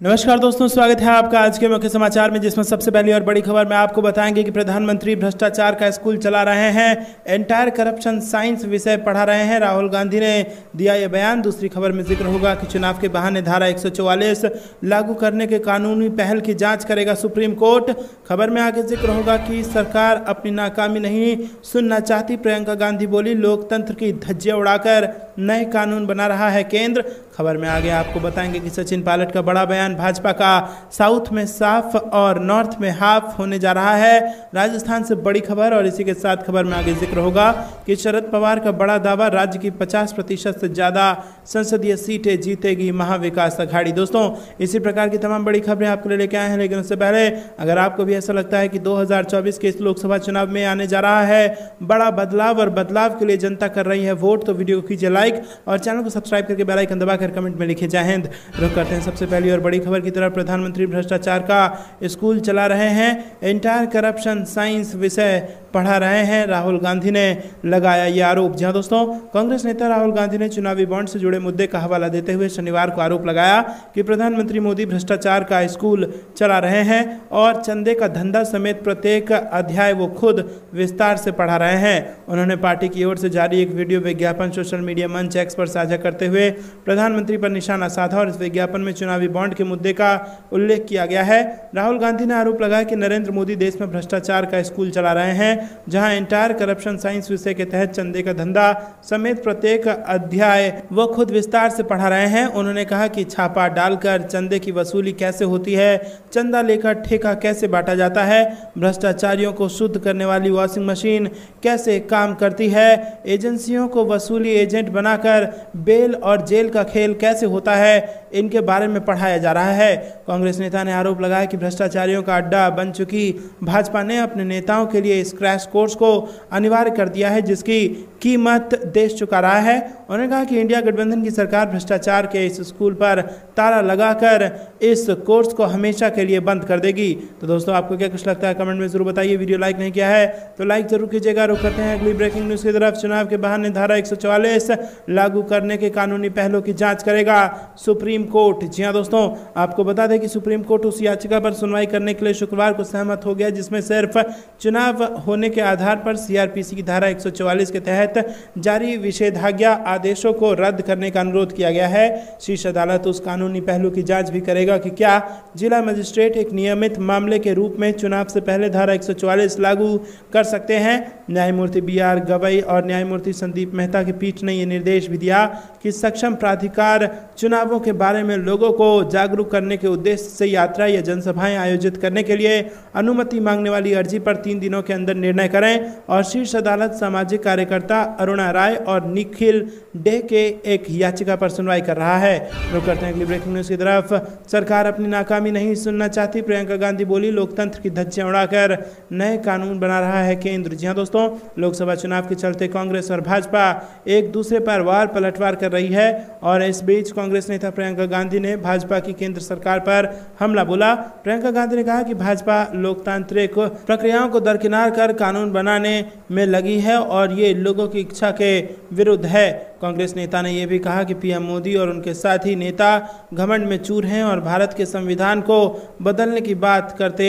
नमस्कार दोस्तों, स्वागत है आपका आज के मुख्य समाचार में, जिसमें सबसे पहली और बड़ी खबर में आपको बताएंगे कि प्रधानमंत्री भ्रष्टाचार का स्कूल चला रहे हैं। एंटायर करप्शन साइंस विषय पढ़ा रहे हैं। राहुल गांधी ने दिया यह बयान। दूसरी खबर में जिक्र होगा कि चुनाव के बहाने धारा 144 लागू करने के कानूनी पहल की जांच करेगा सुप्रीम कोर्ट। खबर में आगे जिक्र होगा कि सरकार अपनी नाकामी नहीं सुनना चाहती। प्रियंका गांधी बोली, लोकतंत्र की धज्जियां उड़ाकर नए कानून बना रहा है केंद्र। खबर में आगे आपको बताएंगे कि सचिन पायलट का बड़ा बयान, भाजपा का साउथ में साफ और नॉर्थ में हाफ होने जा रहा है। राजस्थान से बड़ी खबर, और इसी के साथ खबर में आगे जिक्र होगा कि शरद पवार का बड़ा दावा, राज्य की 50% से ज़्यादा संसदीय सीटें जीतेगी महाविकास अघाड़ी। दोस्तों, इसी प्रकार की तमाम बड़ी खबरें आपके लिए लेके आए हैं, लेकिन उससे पहले अगर आपको भी ऐसा लगता है कि 2024 के इस लोकसभा चुनाव में आने जा रहा है बड़ा बदलाव और बदलाव के लिए जनता कर रही है वोट, तो वीडियो को कीजिए लाइक और चैनल को सब्सक्राइब करके बेल आइकन दबाकर कमेंट में लिखिए जय हिंद। रुक करते हैं सबसे पहली और बड़ी खबर की तरफ। प्रधानमंत्री भ्रष्टाचार का स्कूल चला रहे हैं। एंटायर करप्शन साइंस विषय पढ़ा रहे हैं। राहुल गांधी ने लगाया यह आरोप। जहां दोस्तों, कांग्रेस नेता राहुल गांधी ने चुनावी बॉन्ड से जुड़े मुद्दे का हवाला देते हुए शनिवार को आरोप लगाया कि प्रधानमंत्री मोदी भ्रष्टाचार का स्कूल चला रहे हैं और चंदे का धंधा समेत प्रत्येक अध्याय वो खुद विस्तार से पढ़ा रहे हैं। उन्होंने पार्टी की ओर से जारी एक वीडियो विज्ञापन सोशल मीडिया मंच एक्स पर साझा करते हुए प्रधानमंत्री पर निशाना साधा और इस विज्ञापन में चुनावी बॉन्ड के मुद्दे का उल्लेख किया गया है। राहुल गांधी ने आरोप लगाया कि नरेंद्र मोदी देश में भ्रष्टाचार का स्कूल चला रहे हैं, जहां एंटायर करप्शन साइंस विषय के तहत चंदे का धंधा समेत प्रत्येक अध्याय वो खुद विस्तार से पढ़ा रहे हैं। उन्होंने कहा कि छापा डालकर चंदे की वसूली कैसे होती है, चंदा लेकर ठेका कैसे बांटा जाता है, भ्रष्टाचारियों को शुद्ध करने वाली वॉशिंग मशीन कैसे काम करती है, एजेंसियों को वसूली एजेंट बनाकर बेल और जेल का खेल कैसे होता है, इनके बारे में पढ़ाया जा रहा है। कांग्रेस नेता ने आरोप लगाया कि भ्रष्टाचारियों का अड्डा बन चुकी भाजपा ने अपने नेताओं के लिए इस क्रैश कोर्स को अनिवार्य कर दिया है, जिसकी कीमत देश चुका रहा है। उन्होंने कहा कि इंडिया गठबंधन की सरकार भ्रष्टाचार के इस स्कूल पर ताला लगाकर इस कोर्स को हमेशा के लिए बंद कर देगी। तो दोस्तों, आपको क्या कुछ लगता है कमेंट में जरूर बताइए। वीडियो लाइक नहीं किया है तो लाइक जरूर कीजिएगा। रुक करते हैं अगली ब्रेकिंग न्यूज की तरफ। चुनाव के बहाने धारा 144 लागू करने के कानूनी पहलों की जांच करेगा सुप्रीम कोर्ट। जी हां दोस्तों, आपको बता दें कि सुप्रीम कोर्ट उस याचिका पर सुनवाई करने के लिए शुक्रवार को सहमत हो गया जिसमें सिर्फ चुनाव होने के आधार पर सीआरपीसी की धारा 144 के तहत जारी निषेधाज्ञा आदेशों को रद्द करने का अनुरोध किया गया है। शीर्ष अदालत उस कानूनी पहलू की जांच भी करेगा कि क्या जिला मजिस्ट्रेट एक नियमित मामले के रूप में चुनाव से पहले धारा 144 लागू कर सकते हैं। न्यायमूर्ति BR गवई और न्यायमूर्ति संदीप मेहता की पीठ ने यह निर्देश भी दिया कि सक्षम प्राधिकार चुनावों के बारे में लोगों को जागरूक करने के उद्देश्य से यात्रा या जनसभाएं आयोजित करने के लिए अनुमति मांगने वाली अर्जी पर 3 दिनों के अंदर निर्णय करें। और शीर्ष अदालत सामाजिक कार्यकर्ता अरुणा राय और निखिल डे के एक याचिका पर सुनवाई कर रहा है। रुक करते हैं अगली ब्रेकिंग न्यूज की तरफ। सरकार अपनी नाकामी नहीं सुनना चाहती। प्रियंका गांधी बोली, लोकतंत्र की धज्जियां उड़ाकर नए कानून बना रहा है केंद्र। जी हां दोस्तों, लोकसभा चुनाव के चलते कांग्रेस और भाजपा एक दूसरे पर वार पलटवार कर रही है और इस बीच कांग्रेस नेता प्रियंका गांधी ने भाजपा की केंद्र सरकार पर हमला बोला। प्रियंका गांधी ने कहा कि भाजपा लोकतांत्रिक प्रक्रियाओं को दरकिनार कर कानून बनाने में लगी है और ये लोगों की इच्छा के विरुद्ध है। कांग्रेस नेता ने यह भी कहा कि पीएम मोदी और उनके साथी नेता घमंड में चूर हैं और भारत के संविधान को बदलने की बात करते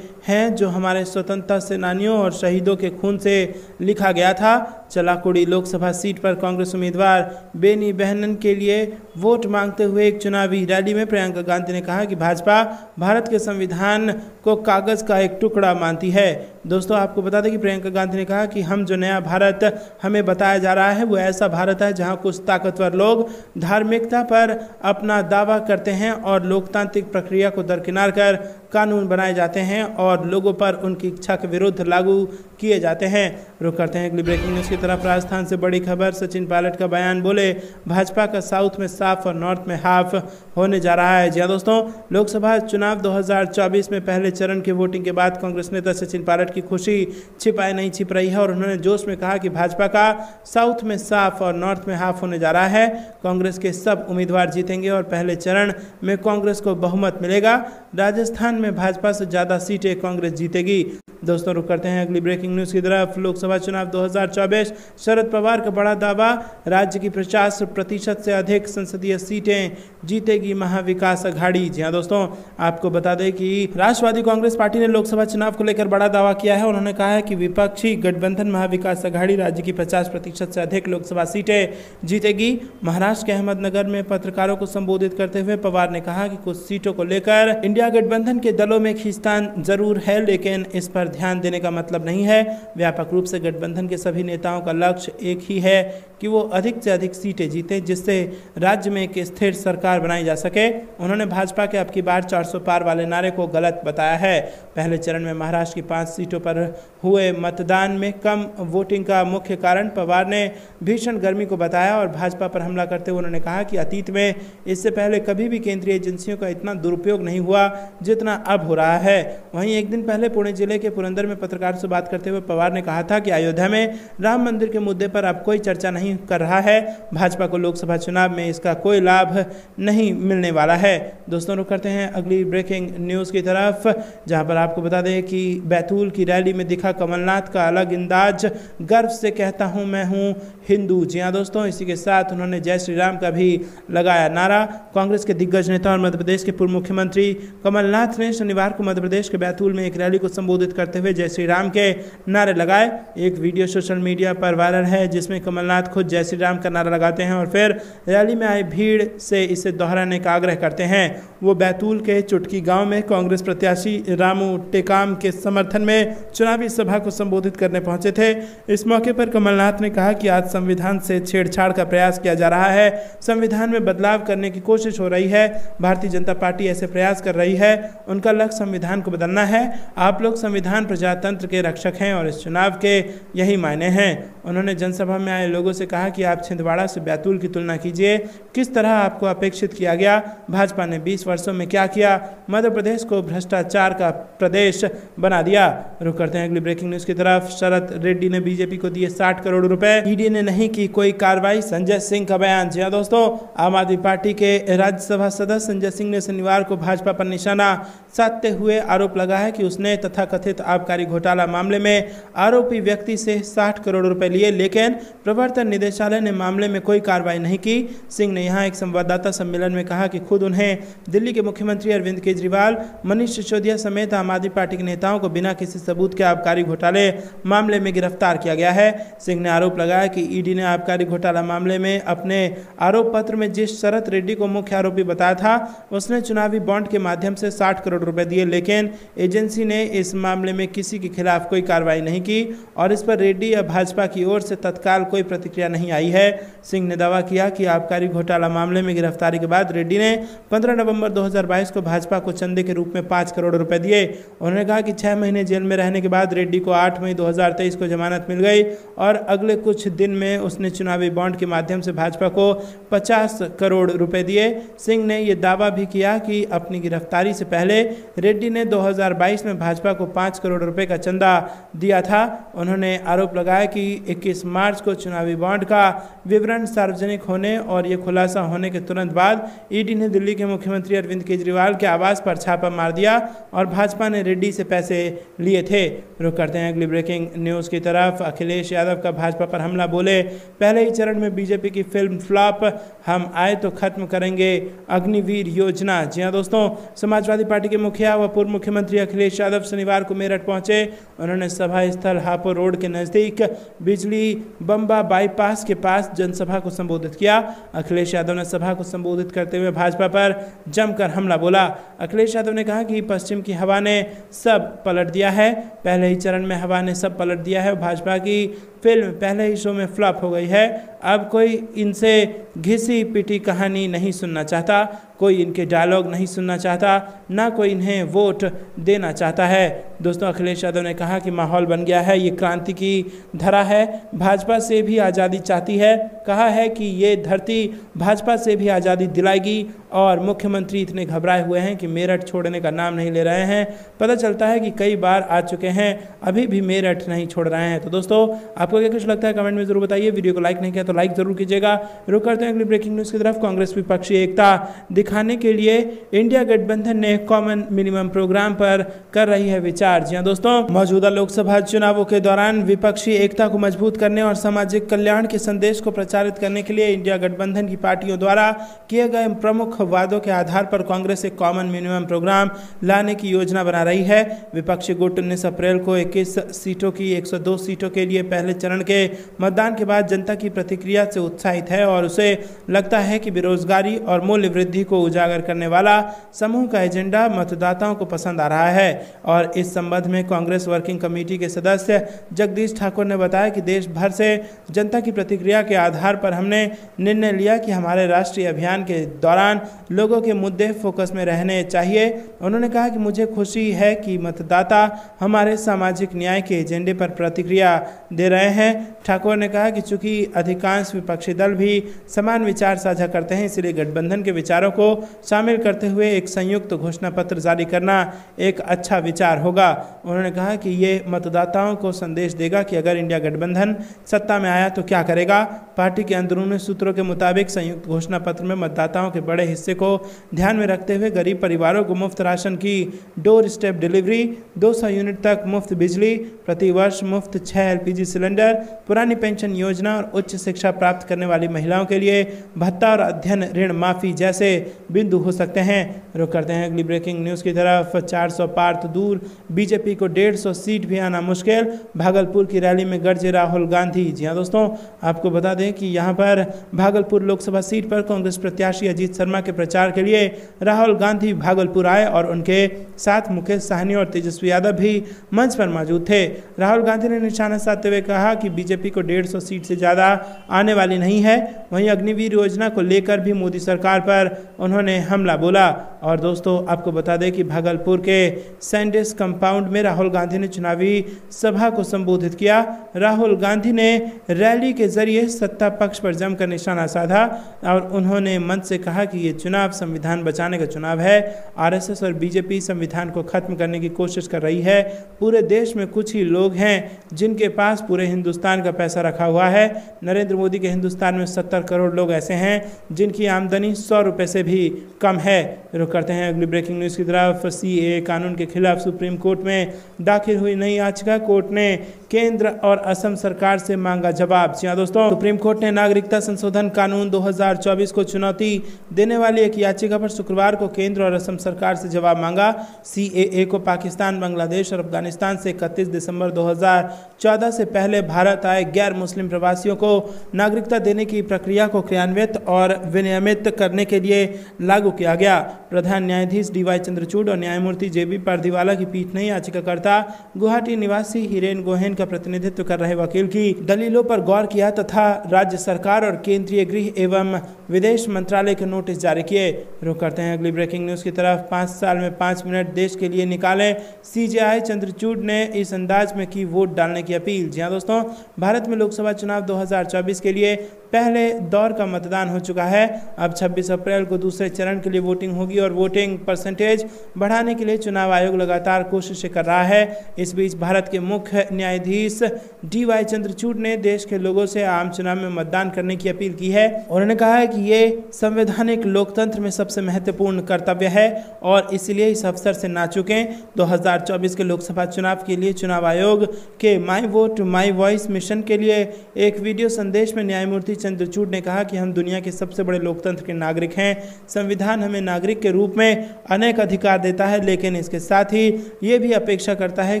हैं जो हमारे स्वतंत्रता सेनानियों और शहीदों के खून से लिखा गया था। चलाकुड़ी लोकसभा सीट पर कांग्रेस उम्मीदवार बेनी बेहनन के लिए वोट मांगते हुए एक चुनावी रैली में प्रियंका गांधी ने कहा कि भाजपा भारत के संविधान को कागज का एक टुकड़ा मानती है। दोस्तों, आपको बता दें कि प्रियंका गांधी ने कहा कि हम जो नया भारत हमें बताया जा रहा है वो ऐसा भारत है जहां कुछ ताकतवर लोग धार्मिकता पर अपना दावा करते हैं और लोकतांत्रिक प्रक्रिया को दरकिनार कर कानून बनाए जाते हैं और लोगों पर उनकी इच्छा के विरुद्ध लागू किए जाते हैं। रुक करते हैं अगली ब्रेकिंग न्यूज की तरफ। राजस्थान से बड़ी खबर, सचिन पायलट का बयान, बोले भाजपा का साउथ में साफ और नॉर्थ में हाफ होने जा रहा है। जी हां दोस्तों, लोकसभा चुनाव 2024 में पहले चरण की वोटिंग के बाद कांग्रेस नेता सचिन पायलट की खुशी छिपाई नहीं छिप रही है और उन्होंने जोश में कहा कि भाजपा का साउथ में साफ और नॉर्थ में हाफ होने जा रहा है। कांग्रेस के सब उम्मीदवार जीतेंगे और पहले चरण में कांग्रेस को बहुमत मिलेगा। राजस्थान में भाजपा से ज्यादा सीटें कांग्रेस जीतेगी। दोस्तों रुक करते हैं अगली ब्रेकिंग न्यूज की तरफ। लोकसभा चुनाव 2024, शरद पवार का बड़ा दावा, राज्य की 50% से अधिक संसदीय सीटें जीतेगी महाविकास अघाड़ी। जी हां दोस्तों, आपको बता दें कि राष्ट्रवादी कांग्रेस पार्टी ने लोकसभा चुनाव को लेकर बड़ा दावा किया है। उन्होंने कहा है कि विपक्षी गठबंधन महाविकास अघाड़ी राज्य की 50% से अधिक लोकसभा सीटें जीतेगी। महाराष्ट्र के अहमदनगर में पत्रकारों को संबोधित करते हुए पवार ने कहा कि कुछ सीटों को लेकर इंडिया गठबंधन के दलों में खींचतान जरूर है, लेकिन इस पर ध्यान देने का मतलब नहीं है। व्यापक रूप से गठबंधन के सभी नेताओं का लक्ष्य एक ही है कि वो अधिक से अधिक सीटें जीते, जिससे राज्य में एक स्थिर सरकार बनाई जा सके। उन्होंने भाजपा के अब की बार 400 पार वाले नारे को गलत बताया है। पहले चरण में महाराष्ट्र की 5 सीटों पर हुए मतदान में कम वोटिंग का मुख्य कारण पवार ने भीषण गर्मी को बताया और भाजपा पर हमला करते हुए उन्होंने कहा कि अतीत में इससे पहले कभी भी केंद्रीय एजेंसियों का इतना दुरुपयोग नहीं हुआ जितना अब हो रहा है। वहीं एक दिन पहले पुणे जिले के पुरंदर में पत्रकारों से बात करते हुए पवार ने कहा था कि अयोध्या में राम मंदिर के मुद्दे पर अब कोई चर्चा नहीं कर रहा है। भाजपा को लोकसभा चुनाव में इसका कोई लाभ नहीं मिलने वाला है। दोस्तों रुक करते हैं अगली ब्रेकिंग न्यूज की तरफ, जहां पर आपको बता दें कि बैतूल की रैली में दिखा कमलनाथ का अलग अंदाज, गर्व से कहता हूं मैं हूं हिंदू। जी हां दोस्तों, इसी के साथ उन्होंने जय श्री राम का भी लगाया नारा। कांग्रेस के दिग्गज नेता और मध्य प्रदेश के पूर्व मुख्यमंत्री कमलनाथ ने शनिवार को मध्य प्रदेश के बैतूल में एक रैली को संबोधित करते हुए जय श्री राम के नारे लगाए। एक वीडियो सोशल मीडिया पर वायरल है जिसमें कमलनाथ खुद जय श्री राम का नारा लगाते हैं और फिर रैली में आई भीड़ से इसे दोहराने का आग्रह करते हैं। वो बैतूल के चुटकी गांव में कांग्रेस प्रत्याशी रामू टेकाम के समर्थन में चुनावी सभा को संबोधित करने पहुंचे थे। इस मौके पर कमलनाथ ने कहा कि आज संविधान से छेड़छाड़ का प्रयास किया जा रहा है, संविधान में बदलाव करने की कोशिश हो रही है। भारतीय जनता पार्टी ऐसे प्रयास कर रही है, उनका लक्ष्य संविधान को बदलना है। आप लोग संविधान प्रजातंत्र के रक्षक हैं और इस चुनाव के यही मायने हैं। उन्होंने जनसभा में आए लोगों से कहा कि आप छिंदवाड़ा से बैतूल की तुलना कीजिए, किस तरह आपको अपेक्षित किया गया। भाजपा ने 20 वर्षों में क्या किया, मध्य प्रदेश को भ्रष्टाचार का प्रदेश बना दिया। रुक करते हैं अगली ब्रेकिंग न्यूज की तरफ। शरद रेड्डी ने बीजेपी को दिए 60 करोड़ रुपए, ईडी ने नहीं की कोई कार्रवाई, संजय सिंह का बयान। जी हां दोस्तों, आम आदमी पार्टी के राज्यसभा सदस्य संजय सिंह ने शनिवार को भाजपा पर निशाना साधते हुए आरोप लगाया कि उसने तथाकथित आबकारी घोटाला मामले में आरोपी व्यक्ति से 60 करोड़ रुपए लिए, लेकिन प्रवर्तन निदेशालय ने मामले में कोई कार्रवाई नहीं की। सिंह ने यहां एक संवाददाता सम्मेलन में कहा कि खुद उन्हें दिल्ली के मुख्यमंत्री अरविंद केजरीवाल, मनीष सिसोदिया समेत आम आदमी पार्टी के नेताओं को बिना किसी सबूत के आबकारी घोटाले मामले में गिरफ्तार किया गया है। सिंह ने आरोप लगाया कि ईडी ने आबकारी घोटाला मामले में अपने आरोप पत्र में जिस शरद रेड्डी को मुख्य आरोपी बताया था, उसने चुनावी बॉन्ड के माध्यम से 60 करोड़ रुपए दिए, लेकिन एजेंसी ने इस मामले में किसी के खिलाफ कोई कार्रवाई नहीं की और इस पर रेड्डी या भाजपा की ओर से तत्काल कोई प्रतिक्रिया नहीं आई है। सिंह ने दावा किया कि आबकारी घोटाला मामले में गिरफ्तारी के बाद रेड्डी ने 15 नवंबर 2022 को भाजपा को चंदे के रूप में 5 करोड़ रुपए दिए। उन्होंने कहा कि 6 महीने जेल में रहने के बाद रेड्डी को 8 मई 2023 को जमानत मिल गई और अगले कुछ दिन में उसने चुनावी बॉन्ड के माध्यम से भाजपा को 50 करोड़ रुपए दिए। सिंह ने यह दावा भी किया कि अपनी गिरफ्तारी से पहले रेड्डी ने 2022 में भाजपा को 5 करोड़ रुपए का चंदा दिया था। उन्होंने आरोप लगाया कि 21 मार्च को चुनावी बॉन्ड का विवरण सार्वजनिक होने और ये खुलासा होने के तुरंत बाद ईडी ने दिल्ली के मुख्यमंत्री अरविंद केजरीवाल के आवास पर छापा मार दिया और भाजपा ने रेड्डी से पैसे लिए थे। रुक करते हैं अगली ब्रेकिंग न्यूज की तरफ। अखिलेश यादव का भाजपा पर हमला, बोले पहले ही चरण में बीजेपी की फिल्म फ्लॉप, हम आए तो खत्म करेंगे अग्निवीर योजना। जी हां दोस्तों, समाजवादी पार्टी के मुखिया व पूर्व मुख्यमंत्री अखिलेश यादव शनिवार को मेरठ पहुंचे। उन्होंने सभा स्थल हापुड़ रोड के नजदीक बिजली बम्बा बाईपास के पास जनसभा को संबोधित किया। अखिलेश यादव ने सभा को संबोधित करते हुए भाजपा पर जमकर हमला बोला। अखिलेश यादव ने कहा कि पश्चिम की हवा ने सब पलट दिया है, पहले ही चरण में हवा ने सब पलट दिया है। भाजपा की फिल्म पहले ही शो में फ्लॉप हो गई है। अब कोई इनसे घिसी पिटी कहानी नहीं सुनना चाहता, कोई इनके डायलॉग नहीं सुनना चाहता, ना कोई इन्हें वोट देना चाहता है। दोस्तों, अखिलेश यादव ने कहा कि माहौल बन गया है, ये क्रांति की धरा है, भाजपा से भी आज़ादी चाहती है। कहा है कि ये धरती भाजपा से भी आज़ादी दिलाएगी और मुख्यमंत्री इतने घबराए हुए हैं कि मेरठ छोड़ने का नाम नहीं ले रहे हैं। पता चलता है कि कई बार आ चुके हैं, अभी भी मेरठ नहीं छोड़ रहे हैं। तो दोस्तों, आप आपको क्या कुछ लगता है कमेंट में जरूर बताइए। वीडियो को लाइक नहीं किया तो लाइक जरूर कीजिएगा। रुक करते हैं अगली ब्रेकिंग न्यूज की तरफ। कांग्रेस विपक्षी एकता दिखाने के लिए इंडिया गठबंधन ने कॉमन मिनिमम प्रोग्राम पर कर रही है विचार। जी हां दोस्तों, मौजूदा लोकसभा चुनावों के दौरान विपक्षी एकता को मजबूत करने और सामाजिक कल्याण के संदेश को प्रचारित करने के लिए इंडिया गठबंधन की पार्टियों द्वारा किए गए प्रमुख वादों के आधार पर कांग्रेस एक कॉमन मिनिमम प्रोग्राम लाने की योजना बना रही है। विपक्षी गुट 19 अप्रैल को 21 सीटों की 102 सीटों के लिए पहले चरण के मतदान के बाद जनता की प्रतिक्रिया से उत्साहित है और उसे लगता है कि बेरोजगारी और मूल्य वृद्धि को उजागर करने वाला समूह का एजेंडा मतदाताओं को पसंद आ रहा है। और इस संबंध में कांग्रेस वर्किंग कमेटी के सदस्य जगदीश ठाकुर ने बताया कि देश भर से जनता की प्रतिक्रिया के आधार पर हमने निर्णय लिया कि हमारे राष्ट्रीय अभियान के दौरान लोगों के मुद्दे फोकस में रहने चाहिए। उन्होंने कहा कि मुझे खुशी है कि मतदाता हमारे सामाजिक न्याय के एजेंडे पर प्रतिक्रिया दे रहे हैं। ठाकुर ने कहा कि चूंकि अधिकांश विपक्षी दल भी समान विचार साझा करते हैं, इसलिए गठबंधन के विचारों को शामिल करते हुए एक संयुक्त घोषणा पत्र जारी करना एक अच्छा विचार होगा। उन्होंने कहा कि ये मतदाताओं को संदेश देगा कि अगर इंडिया गठबंधन सत्ता में आया तो क्या करेगा। पार्टी के अंदरूनी सूत्रों के मुताबिक संयुक्त घोषणा पत्र में मतदाताओं के बड़े हिस्से को ध्यान में रखते हुए गरीब परिवारों को मुफ्त राशन की डोर स्टेप डिलीवरी, 200 यूनिट तक मुफ्त बिजली, प्रति वर्ष मुफ्त 6 LPG सिलेंडर, पुरानी पेंशन योजना और उच्च शिक्षा प्राप्त करने वाली महिलाओं के लिए भत्ता और अध्ययन ऋण माफी जैसे बिंदु हो सकते हैं। रुक करते हैं अगली ब्रेकिंग न्यूज की तरफ। 400 पार तो दूर, बीजेपी को 150 सीट भी आना मुश्किल, भागलपुर की रैली में गरजे राहुल गांधी। जी हाँ दोस्तों, आपको बता दें कि यहाँ पर भागलपुर लोकसभा सीट पर कांग्रेस प्रत्याशी अजीत शर्मा के प्रचार के लिए राहुल गांधी भागलपुर आए और उनके साथ मुकेश साहनी और तेजस्वी यादव भी मंच पर मौजूद थे। राहुल गांधी ने निशाना साधते हुए कहा कि बीजेपी को 150 सीट से ज़्यादा आने वाली नहीं है। वहीं अग्निवीर योजना को लेकर भी मोदी सरकार पर उन्होंने हमला बोला। और दोस्तों, आपको बता दें कि भागलपुर के सैंडिस कंपाउंड में राहुल गांधी ने चुनावी सभा को संबोधित किया। राहुल गांधी ने रैली के जरिए सत्ता पक्ष पर जमकर निशाना साधा और उन्होंने मंच से कहा कि ये चुनाव संविधान बचाने का चुनाव है। आरएसएस और बीजेपी संविधान को खत्म करने की कोशिश कर रही है। पूरे देश में कुछ ही लोग हैं जिनके पास पूरे हिंदुस्तान का पैसा रखा हुआ है। नरेंद्र मोदी के हिंदुस्तान में 70 करोड़ लोग ऐसे हैं जिनकी आमदनी 100 रुपये से भी कम है। रुक करते हैं अगली ब्रेकिंग न्यूज़ की तरफ। CAA कानून के खिलाफ सुप्रीम कोर्ट में दाखिल हुई नई याचिका। कोर्ट ने केंद्र और असम सरकार से मांगा जवाब। जी हाँ दोस्तों, सुप्रीम कोर्ट ने नागरिकता संशोधन कानून 2024 को चुनौती देने वाली एक याचिका पर शुक्रवार को केंद्र और असम सरकार से जवाब मांगा। CAA को पाकिस्तान, बांग्लादेश और अफगानिस्तान से 31 दिसंबर 2014 से पहले भारत आए गैर मुस्लिम प्रवासियों को नागरिकता देने की प्रक्रिया को क्रियान्वित और विनियमित करने के लिए लागू किया गया। प्रधान न्यायाधीश DY चंद्रचूड़ और न्यायमूर्ति JB पारदीवाला की पीठ ने याचिकाकर्ता गुवाहाटी निवासी हिरेन गोहेन का प्रतिनिधित्व कर रहे वकील की दलीलों पर गौर किया तथा राज्य सरकार और केंद्रीय गृह एवं विदेश मंत्रालय के नोटिस जारी किए। रुक करते हैं अगली ब्रेकिंग न्यूज की तरफ। 5 साल में 5 मिनट देश के लिए निकालें, CJI चंद्रचूड़ ने इस अंदाज में की वोट डालने की अपील। जी हाँ दोस्तों, भारत में लोकसभा चुनाव 2024 के लिए पहले दौर का मतदान हो चुका है। अब 26 अप्रैल को दूसरे चरण के लिए वोटिंग होगी और वोटिंग परसेंटेज बढ़ाने के लिए चुनाव आयोग लगातार कोशिशें कर रहा है। इस बीच भारत के मुख्य न्यायाधीश DY चंद्रचूड़ ने देश के लोगों से आम चुनाव में मतदान करने की अपील की है। उन्होंने कहा है कि ये संवैधानिक लोकतंत्र में सबसे महत्वपूर्ण कर्तव्य है और इसलिए इस अवसर से ना चूकें। 2024 के लोकसभा चुनाव के लिए चुनाव आयोग के माई वोट माई वॉइस मिशन के लिए एक वीडियो संदेश में न्यायमूर्ति चंद्रचूड़ ने कहा कि हम दुनिया के सबसे बड़े लोकतंत्र के नागरिक हैं। संविधान हमें नागरिक के रूप में अनेक अधिकार देता है, लेकिन इसके साथ ही ये भी अपेक्षा करता है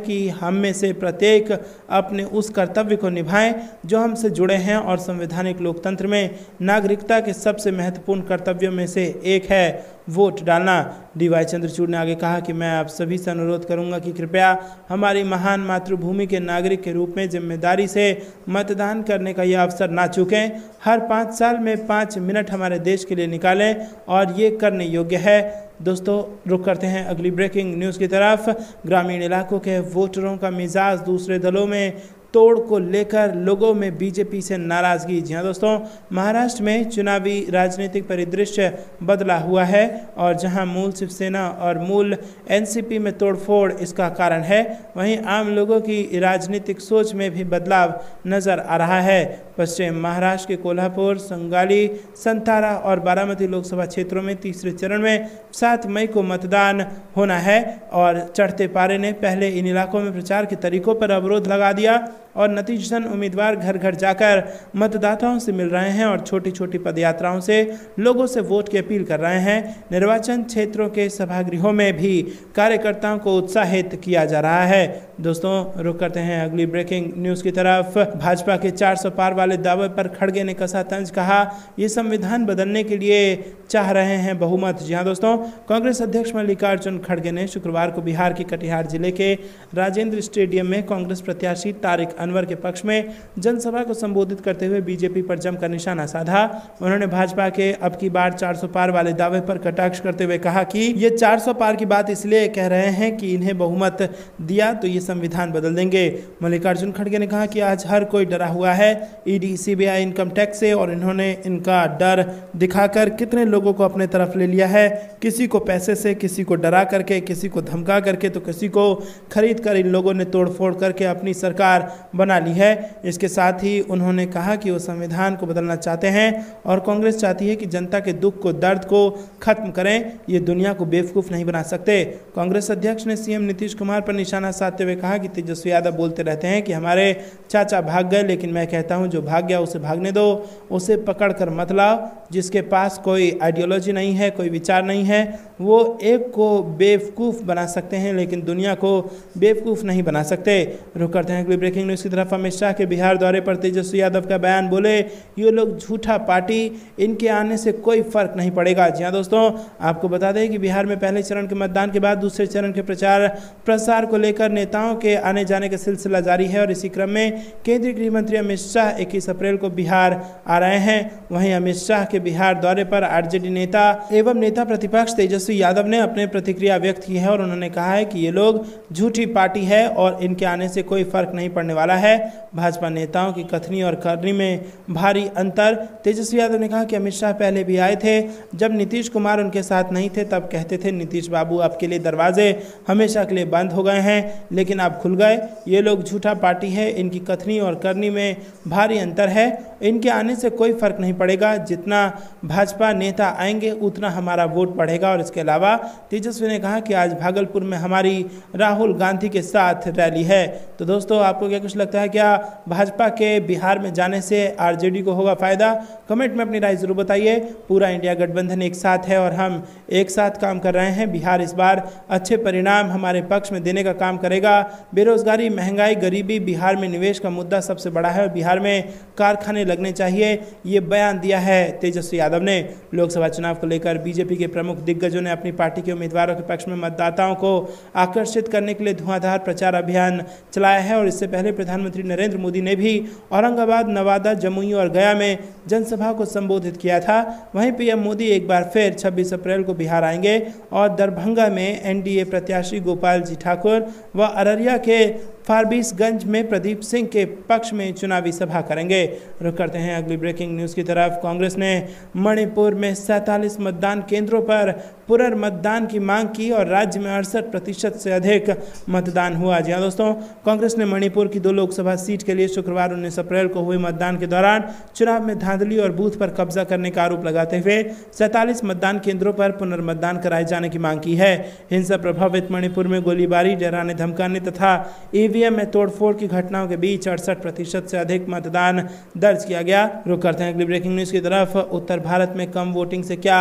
कि हम में से प्रत्येक अपने उस कर्तव्य को निभाएं जो हमसे जुड़े हैं और संवैधानिक लोकतंत्र में नागरिकता के सबसे महत्वपूर्ण कर्तव्यों में से एक है वोट डालना। DY चंद्रचूड़ ने आगे कहा कि मैं आप सभी से अनुरोध करूंगा कि कृपया हमारी महान मातृभूमि के नागरिक के रूप में जिम्मेदारी से मतदान करने का यह अवसर ना चूकें। हर 5 साल में 5 मिनट हमारे देश के लिए निकालें और ये करने योग्य है। दोस्तों, रुक करते हैं अगली ब्रेकिंग न्यूज़ की तरफ। ग्रामीण इलाकों के वोटरों का मिजाज दूसरे दलों में तोड़ को लेकर लोगों में बीजेपी से नाराजगी। जी हाँ दोस्तों, महाराष्ट्र में चुनावी राजनीतिक परिदृश्य बदला हुआ है और जहां मूल शिवसेना और मूल एनसीपी में तोड़फोड़ इसका कारण है, वहीं आम लोगों की राजनीतिक सोच में भी बदलाव नजर आ रहा है। पश्चिम महाराष्ट्र के कोल्हापुर, संगाली, संतारा और बारामती लोकसभा क्षेत्रों में तीसरे चरण में 7 मई को मतदान होना है और चढ़ते पारे ने पहले इन इलाकों में प्रचार के तरीकों पर अवरोध लगा दिया और नतीजतन उम्मीदवार घर घर जाकर मतदाताओं से मिल रहे हैं और छोटी छोटी पदयात्राओं से लोगों से वोट की अपील कर रहे हैं। निर्वाचन क्षेत्रों के सभागृहों में भी कार्यकर्ताओं को उत्साहित किया जा रहा है। दोस्तों, रुक करते हैं अगली ब्रेकिंग न्यूज की तरफ। भाजपा के 400 पार वाले दावे पर खड़गे ने कसा तंज, कहा ये संविधान बदलने के लिए चाह रहे हैं बहुमत। जी हाँ दोस्तों, कांग्रेस अध्यक्ष मल्लिकार्जुन खड़गे ने शुक्रवार को बिहार के कटिहार जिले के राजेंद्र स्टेडियम में कांग्रेस प्रत्याशी तारिक अनवर के पक्ष में जनसभा को संबोधित करते हुए बीजेपी पर जमकर निशाना साधा। उन्होंने भाजपा के अब की बार 400 पार वाले दावे पर कटाक्ष करते हुए कहा कि ये 400 पार की बात इसलिए कह रहे हैं कि इन्हें बहुमत दिया तो ये संविधान बदल देंगे। मल्लिकार्जुन खड़गे ने कहा कि आज हर कोई डरा हुआ है ईडी, सीबीआई, इनकम टैक्स से, और इन्होंने इनका डर दिखाकर कितने लोगों को अपने तरफ ले लिया है, किसी को पैसे से, किसी को डरा करके, किसी को धमका करके, तो किसी को खरीद कर इन लोगों ने तोड़फोड़ करके अपनी सरकार बना ली है। इसके साथ ही उन्होंने कहा कि वो संविधान को बदलना चाहते हैं और कांग्रेस चाहती है कि जनता के दुख को, दर्द को खत्म करें, ये दुनिया को बेवकूफ नहीं बना सकते। कांग्रेस अध्यक्ष ने सीएम नीतीश कुमार पर निशाना साधते हुए कहा कि तेजस्वी यादव बोलते रहते हैं कि हमारे चाचा भाग गए, लेकिन मैं कहता हूं जो भाग गया उसे भागने दो, उसे पकड़ कर मत लाओ। जिसके पास कोई आइडियोलॉजी नहीं है, कोई विचार नहीं है, वो एक को बेवकूफ़ बना सकते हैं लेकिन दुनिया को बेवकूफ़ नहीं बना सकते। रुक करते हैं अगली ब्रेकिंग न्यूज़ की तरफ। अमित शाह के बिहार दौरे पर तेजस्वी यादव का बयान, बोले ये लोग झूठा पार्टी, इनके आने से कोई फर्क नहीं पड़ेगा। जी हाँ दोस्तों, आपको बता दें कि बिहार में पहले चरण के मतदान के बाद दूसरे चरण के प्रचार प्रसार को लेकर नेताओं के आने जाने का सिलसिला जारी है और इसी क्रम में केंद्रीय गृह मंत्री अमित शाह 21 अप्रैल को बिहार आ रहे हैं। वहीं अमित शाह के बिहार दौरे पर आरजेडी नेता एवं नेता प्रतिपक्ष तेजस्वी यादव ने अपने प्रतिक्रिया व्यक्त की है और उन्होंने कहा है कि ये लोग झूठी पार्टी है और इनके आने से कोई फर्क नहीं पड़ने वाला है। भाजपा नेताओं की कथनी और करनी में भारी अंतर। तेजस्वी यादव ने कहा कि अमित शाह पहले भी आए थे, जब नीतीश कुमार उनके साथ नहीं थे तब कहते थे नीतीश बाबू आपके लिए दरवाजे हमेशा के लिए बंद हो गए हैं, लेकिन आप खुल गए। ये लोग झूठा पार्टी है, इनकी कथनी और करनी में भारी अंतर है, इनके आने से कोई फर्क नहीं पड़ेगा, जितना भाजपा नेता आएंगे उतना हमारा वोट बढ़ेगा। और इसके अलावा तेजस्वी ने कहा कि आज भागलपुर में हमारी राहुल गांधी के साथ रैली है। तो दोस्तों, आपको क्या कुछ लगता है, क्या भाजपा के बिहार में जाने से आरजेडी को होगा फायदा? कमेंट में अपनी राय जरूर बताइए। पूरा इंडिया गठबंधन एक साथ है और हम एक साथ काम कर रहे हैं। बिहार इस बार अच्छे परिणाम हमारे पक्ष में देने का काम करेगा। बेरोजगारी, महंगाई, गरीबी, बिहार में निवेश का मुद्दा सबसे बड़ा है और बिहार में कारखाने लगने चाहिए, ये बयान दिया है तेजस्वी यादव ने। लोकसभा चुनाव को लेकर बीजेपी के प्रमुख दिग्गजों ने अपनी पार्टी के उम्मीदवारों के पक्ष में मतदाताओं को आकर्षित करने के लिए धुआंधार प्रचार अभियान चलाया है और इससे पहले प्रधानमंत्री नरेंद्र मोदी ने भी औरंगाबाद, नवादा, जमुई और गया में जनसभा को संबोधित किया था। वहीं पीएम मोदी एक बार फिर 26 अप्रैल को बिहार आएंगे और दरभंगा में एनडीए प्रत्याशी गोपाल जी ठाकुर व अररिया के फारबिसगंज में प्रदीप सिंह के पक्ष में चुनावी सभा करेंगे। रुक करते हैं अगली ब्रेकिंग न्यूज़ की तरफ। कांग्रेस ने मणिपुर में 47 मतदान केंद्रों पर पुनर्मतदान की मांग की और राज्य में 68% से अधिक मतदान हुआ। जी हाँ दोस्तों, कांग्रेस ने मणिपुर की 2 लोकसभा सीट के लिए शुक्रवार 19 अप्रैल को हुए मतदान के दौरान चुनाव में धांधली और बूथ पर कब्जा करने का आरोप लगाते हुए 47 मतदान केंद्रों पर पुनर्मतदान कराए जाने की मांग की है। हिंसा प्रभावित मणिपुर में गोलीबारी, डराने धमकाने तथा ईवीएम में तोड़फोड़ की घटनाओं के बीच 68% से अधिक मतदान दर्ज किया गया। रुक करते हैं अगली ब्रेकिंग न्यूज़ की तरफ। उत्तर भारत में कम वोटिंग से क्या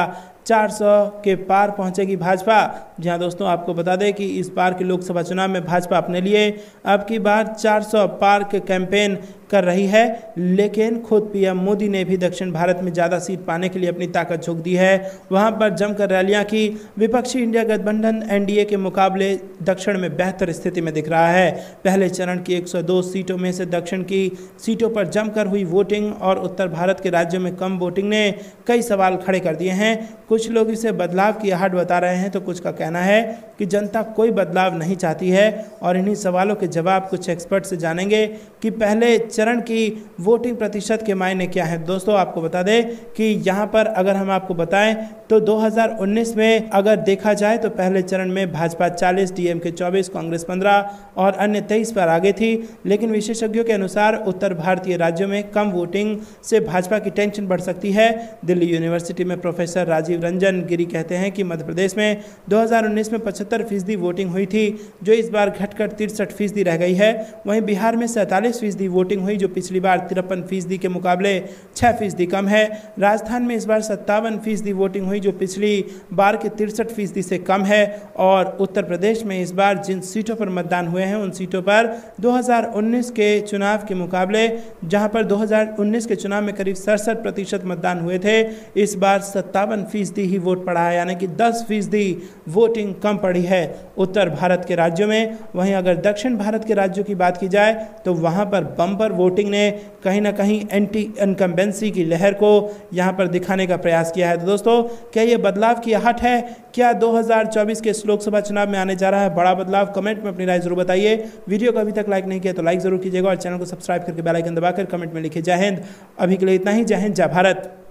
400 के पार पहुंचेगी भाजपा? जहां दोस्तों, आपको बता दें कि इस बार के लोकसभा चुनाव में भाजपा अपने लिए अब की बार 400 पार के कैंपेन कर रही है, लेकिन खुद पीएम मोदी ने भी दक्षिण भारत में ज़्यादा सीट पाने के लिए अपनी ताकत झोंक दी है। वहां पर जमकर रैलियां की। विपक्षी इंडिया गठबंधन एनडीए के मुकाबले दक्षिण में बेहतर स्थिति में दिख रहा है। पहले चरण की 102 सीटों में से दक्षिण की सीटों पर जमकर हुई वोटिंग और उत्तर भारत के राज्यों में कम वोटिंग ने कई सवाल खड़े कर दिए हैं। कुछ लोग इसे बदलाव की आहट बता रहे हैं, तो कुछ का कहना है कि जनता कोई बदलाव नहीं चाहती है। और इन्हीं सवालों के जवाब कुछ एक्सपर्ट से जानेंगे कि पहले चरण की वोटिंग प्रतिशत के मायने क्या है। दोस्तों आपको बता दें कि यहाँ पर अगर हम आपको बताएं तो 2019 में अगर देखा जाए तो पहले चरण में भाजपा 40, डीएमके 24, कांग्रेस 15 और अन्य 23 पर आगे थी। लेकिन विशेषज्ञों के अनुसार उत्तर भारतीय राज्यों में कम वोटिंग से भाजपा की टेंशन बढ़ सकती है। दिल्ली यूनिवर्सिटी में प्रोफेसर राजीव रंजन गिरी कहते हैं कि मध्य प्रदेश में 2019 में 75% वोटिंग हुई थी, जो इस बार घटकर 63% रह गई है। वहीं बिहार में 47% वोटिंग हुई, जो पिछली बार 53% के मुकाबले 6% कम है। राजस्थान में इस बार 57% वोटिंग हुई, जो पिछली बार के 63% से कम है। और उत्तर प्रदेश में इस बार जिन सीटों पर मतदान हुए हैं उन सीटों पर 2019 के चुनाव के मुकाबले, जहां पर 2019 के चुनाव में करीब 67% मतदान हुए थे, इस बार 57% ही वोट पड़ा है, यानी कि 10% वोटिंग कम पड़ी है उत्तर भारत के राज्यों में। वहीं अगर दक्षिण भारत के राज्यों की बात की जाए तो वहां पर बम्पर वोटिंग ने कहीं ना कहीं एंटी इनकम्बेंसी की लहर को यहां पर दिखाने का प्रयास किया है। तो दोस्तों क्या ये बदलाव की आहट है? क्या 2024 के इस लोकसभा चुनाव में आने जा रहा है बड़ा बदलाव? कमेंट में अपनी राय जरूर बताइए। वीडियो को अभी तक लाइक नहीं किया तो लाइक जरूर कीजिएगा और चैनल को सब्सक्राइब करके बेल आइकन दबाकर कमेंट में लिखिए जय हिंद। अभी के लिए इतना ही। जय हिंद, जय भारत।